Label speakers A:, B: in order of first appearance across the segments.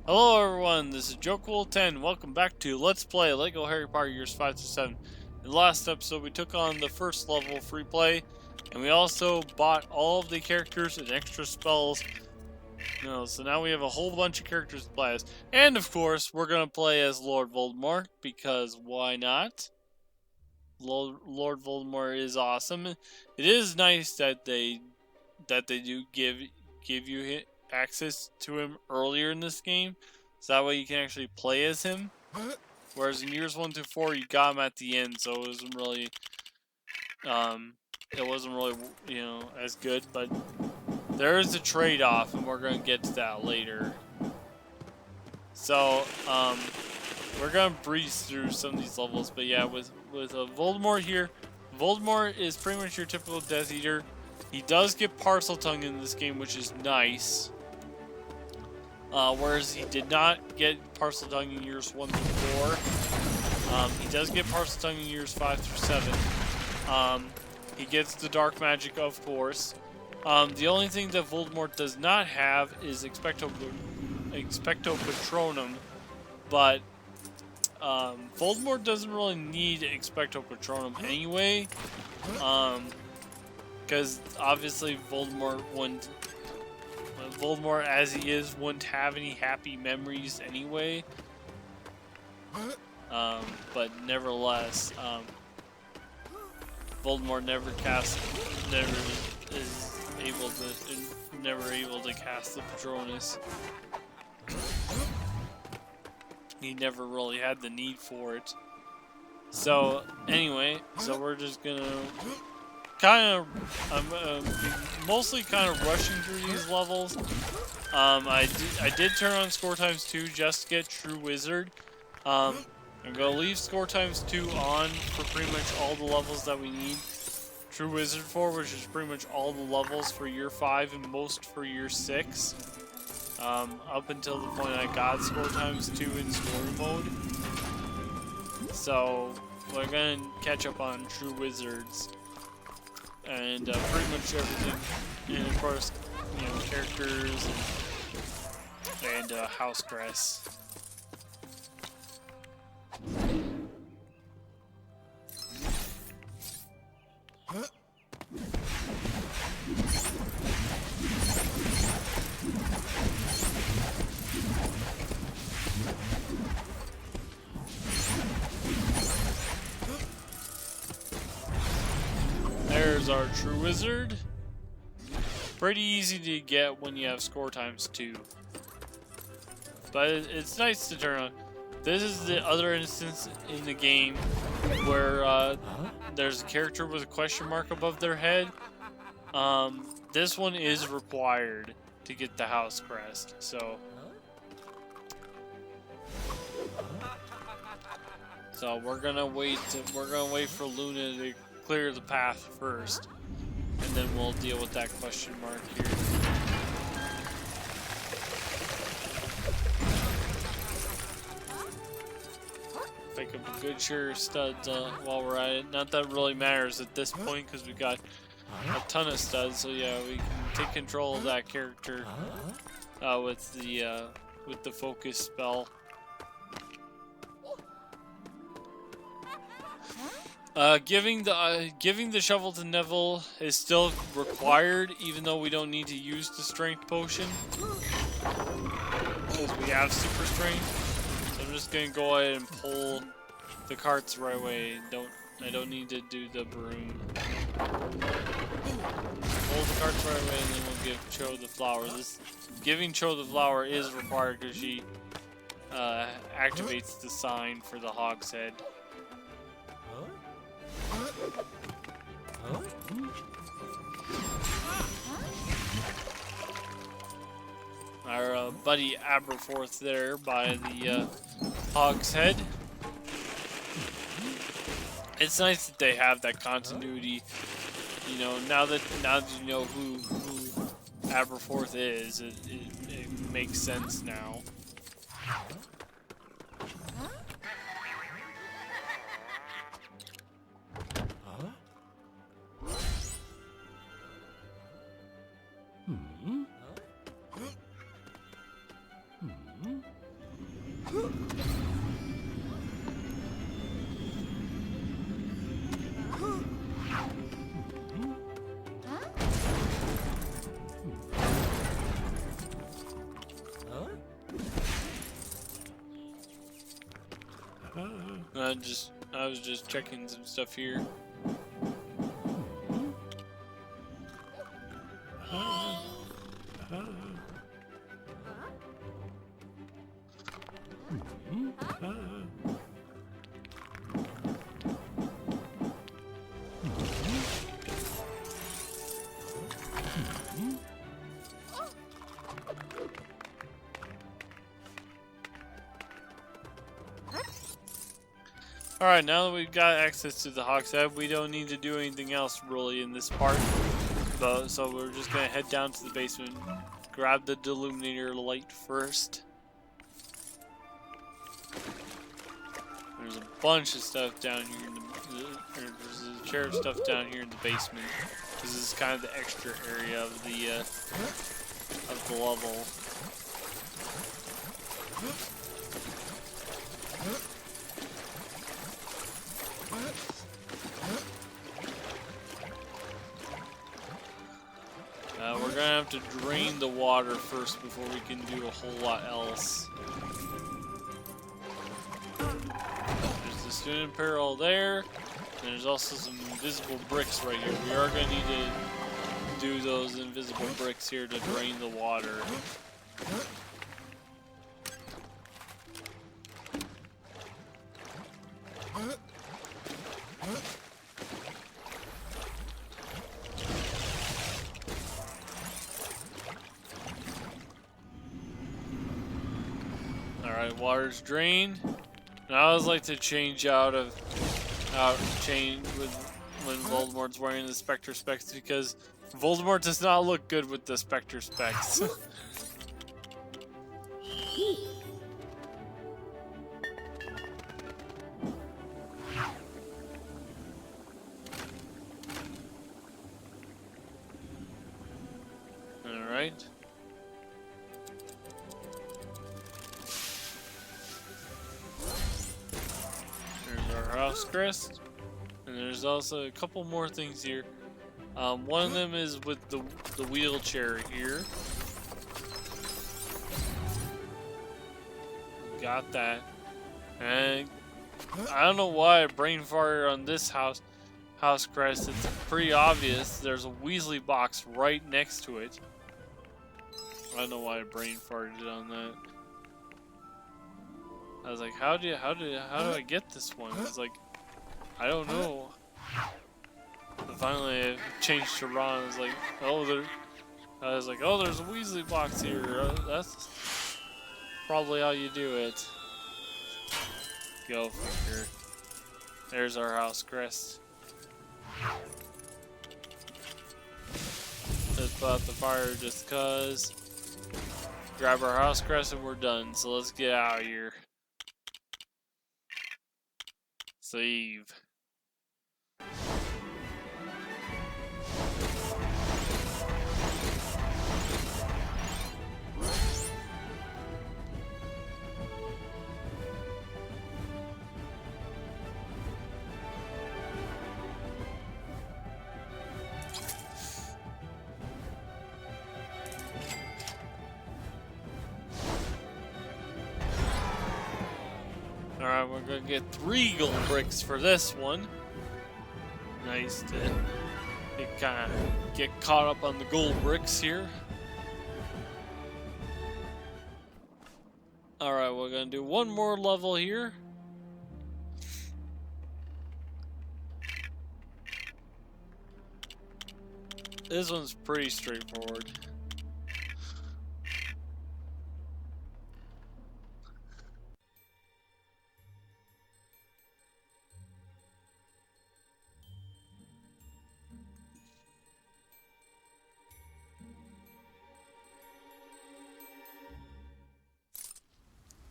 A: Hello everyone, this is JoeCool10. Welcome back to Let's Play LEGO Harry Potter Years 5 to 7. In the last episode, we took on the first level free play, and we also bought all of the characters and extra spells. So now we have a whole bunch of characters to play as. And of course, we're going to play as Lord Voldemort, because why not? Lord Voldemort is awesome. It is nice that they do give you access to him earlier in this game, so that way you can actually play as him. Whereas in years 1 through 4, you got him at the end, so it wasn't really, as good. But there is a trade-off, and we're gonna get to that later. So, we're gonna breeze through some of these levels. But yeah, with Voldemort here, Voldemort is pretty much your typical Death Eater. He does get Parseltongue in this game, which is nice. Whereas he did not get Parseltongue in years 1 through 4. He does get Parseltongue in years 5 through 7. He gets the Dark Magic, of course. The only thing that Voldemort does not have is Expecto Patronum, but Voldemort doesn't really need Expecto Patronum anyway, because obviously Voldemort as he is wouldn't have any happy memories anyway. But nevertheless, Voldemort never able to cast the Patronus. He never really had the need for it. So anyway, we're just gonna mostly kind of rushing through these levels. I did turn on score times 2 just to get True Wizard. I'm gonna leave score times 2 on for pretty much all the levels that we need True Wizard for, which is pretty much all the levels for year 5 and most for year 6. Up until the point I got score times 2 in story mode. So we're gonna catch up on True Wizards and pretty much everything, and of course, characters and house crest. There's our True Wizard. Pretty easy to get when you have score times 2. But it's nice to turn on. This is the other instance in the game where there's a character with a question mark above their head. This one is required to get the house crest. So we're gonna wait for Luna to clear the path first, and then we'll deal with that question mark here. Pick up a good share of studs while we're at it. Not that it really matters at this point because we got a ton of studs. So yeah, we can take control of that character with the focus spell. Giving the shovel to Neville is still required, even though we don't need to use the strength potion because we have super strength. So I'm just gonna go ahead and pull the carts the right way. I don't need to do the broom. Pull the carts the right way, and then we'll give Cho the flower. Giving Cho the flower is required because she activates the sign for the Hog's Head. Our buddy Aberforth there by the Hog's Head. It's nice that they have that continuity. Now that you know who Aberforth is, it makes sense now. I was just checking some stuff here. Alright, now that we've got access to the Hawk's Head, we don't need to do anything else really in this part. So we're just going to head down to the basement, grab the Deluminator light first. There's a bunch of stuff down here in there's a chair of stuff down here in the basement. This is kind of the extra area of the level. We're gonna have to drain the water first before we can do a whole lot else. There's the student apparel there, and there's also some invisible bricks right here. We are gonna need to do those invisible bricks here to drain the water. Alright, water's drained. Now I always like to change change with when Voldemort's wearing the Spectre specs, because Voldemort does not look good with the Spectre specs. Alright. There's our house crest. And there's also a couple more things here. One of them is with the wheelchair here. Got that. And I don't know why I brain farted on this house crest. It's pretty obvious. There's a Weasley box right next to it. I don't know why I brain farted on that. I was like, how do I get this one? It's like, I don't know. But finally, I changed to Ron. I was like, oh, there's a Weasley box here. That's probably how you do it. Go figure. There's our house crest. Let's put out the fire just cause. Grab our house crest and we're done. So let's get out of here. Save. Alright, we're gonna get 3 gold bricks for this one. Nice to get caught up on the gold bricks here. Alright, we're gonna do one more level here. This one's pretty straightforward.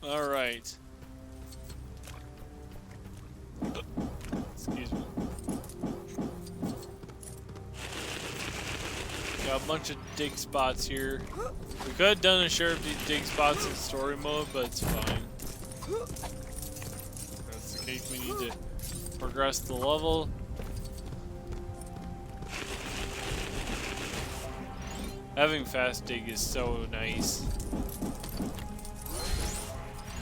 A: Alright. Excuse me. Got a bunch of dig spots here. We could have done a share of these dig spots in story mode, but it's fine. If that's the case, we need to progress the level. Having fast dig is so nice.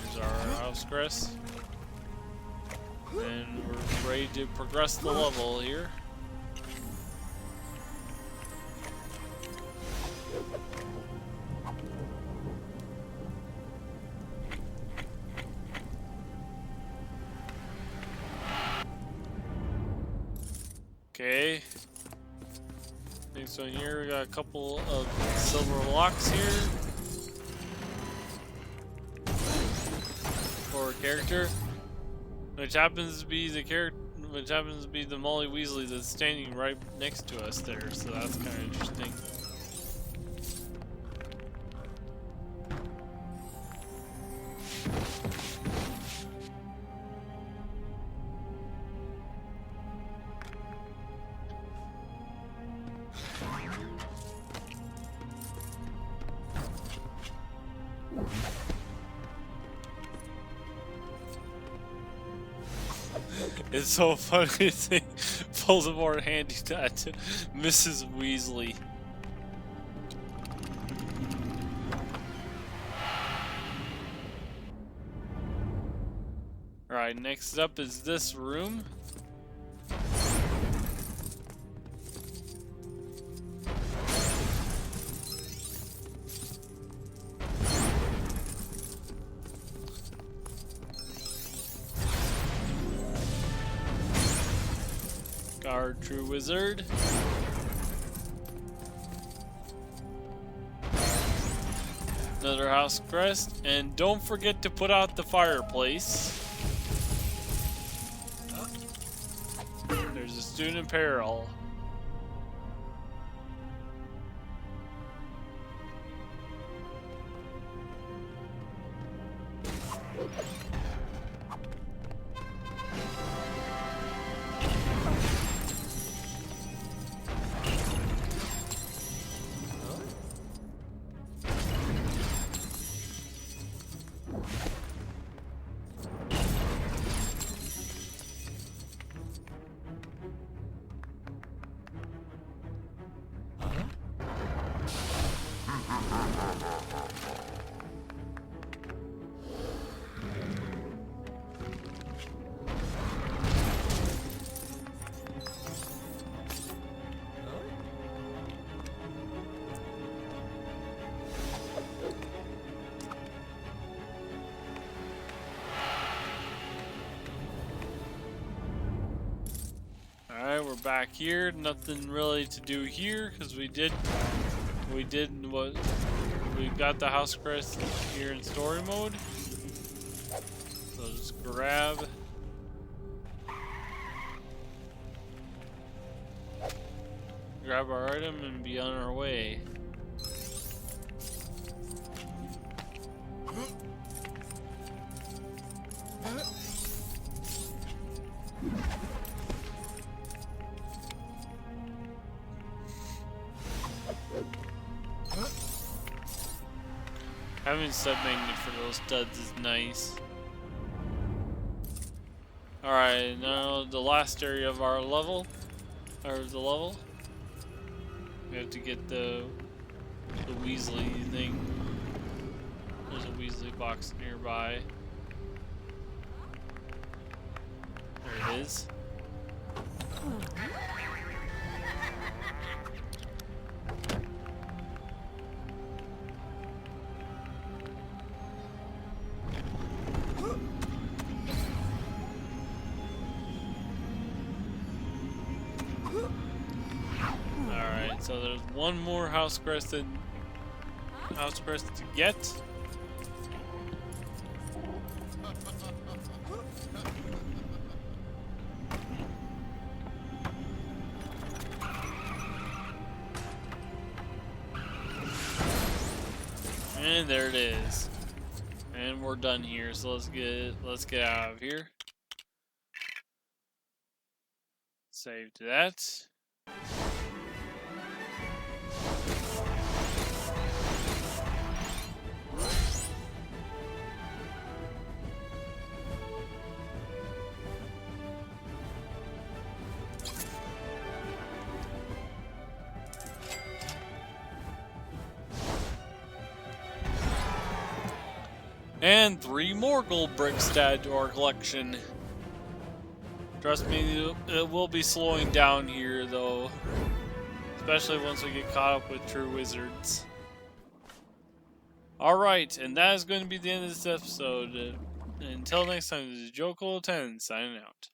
A: Here's our house crest. And we're ready to progress the level here. Okay. Next one here, we got a couple of silver locks here for a character, which happens to be the Molly Weasley that's standing right next to us there. So that's kind of interesting. It's so funny to think Voldemort handed that to Mrs. Weasley. Alright, next up is this room. Our true wizard. Another house crest, and don't forget to put out the fireplace. There's a student in peril. Alright, we're back here. Nothing really to do here because we got the house crest here in story mode. So just grab our item and be on our way. Having sub-magnet for those studs is nice. Alright, now the last area of our level, we have to get the Weasley thing. There's a Weasley box nearby. There it is. So there's one more house crest to get. And there it is. And we're done here. So let's get out of here. Save to that. And 3 more gold bricks to add to our collection. Trust me, it will be slowing down here though. Especially once we get caught up with true wizards. Alright, and that is going to be the end of this episode. Until next time, this is Jokel10 signing out.